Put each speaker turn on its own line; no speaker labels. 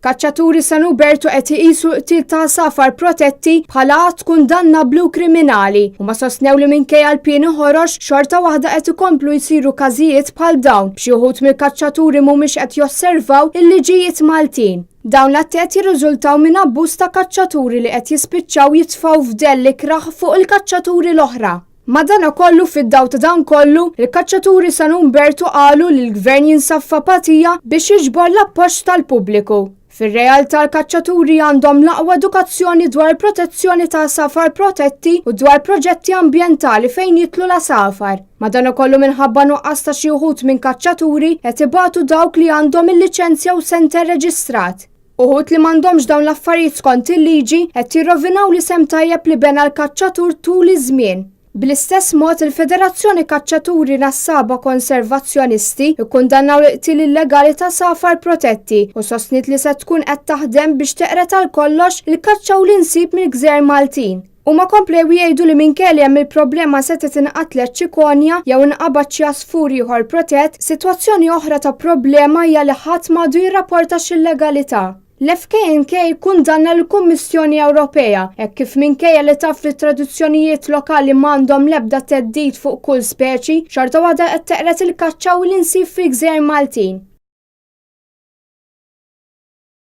Kaċċaturi San Ubertu qed iqisu l-qtil ta' għasafar protetti bħala kundanabbli u kriminali u ma sostnew li minkejja l-pieni ħorox xorta waħda qed ikomplu jsiru każijiet bħal dawn b'xi wħud mill-kaċċaturi mhumiex qed josservaw il-liġijiet Maltin. Dawn l-atti qed jirriżultaw minn abbuż ta' kaċċaturi li qed jispiċċaw jitfgħu f'dell ikraħ fuq il-kaċċaturi l-oħra. Madankollu fid-dawl ta' dan kollu, il-Kaċċaturi San Ubertu qalu li l-Gvern jinsab f'apatija biex jiġbor l-appoġġ tal-pubbliku. Fir-realtà l-kaċċaturi għandhom l-aqwa edukazzjoni dwar protezzjoni ta' għasafar protetti u dwar proġetti ambjentali fejn jitlu l-għasafar. Madankollu minħabba nuqqas ta' xi wħud minn kaċċaturi qed ibatu dawk li għandhom il-liċenzja u senter reġistrat. Uħud li m'għandhomx dawn l-affarijiet skont il-liġi qed jirrovinaw l-isem tajjeb li bena l-kaċċatur tul iż-żmien. Bl-istess mod il-Federazzjoni Kaċċaturi Nassaba Konservazzjonisti jikkundannaw l-qtil illegali ta' għasafar protetti u sostniet li se tkun qed taħdem biex teqret għal kollox il-kaċċa u l-insib mill-Gżejjer Maltin. Huma komplew jgħidu li minkejja hemm il-problema setet inqatlet ċikonja jew inqabad xi għasfur ieħor protett, sitwazzjoni oħra ta' problema hija li ħadd m'għadu jirrapporta x'illegalità. L-FKNK jikkundanna l-Kummissjoni Ewropea hekk kif minkejja li taf li tradizzjonijiet lokali m'għandhom l-ebda theddid fuq kull speċi, xorta waħda qed teqret il-kaċċa u l-insib fil-Gżejjer Maltin.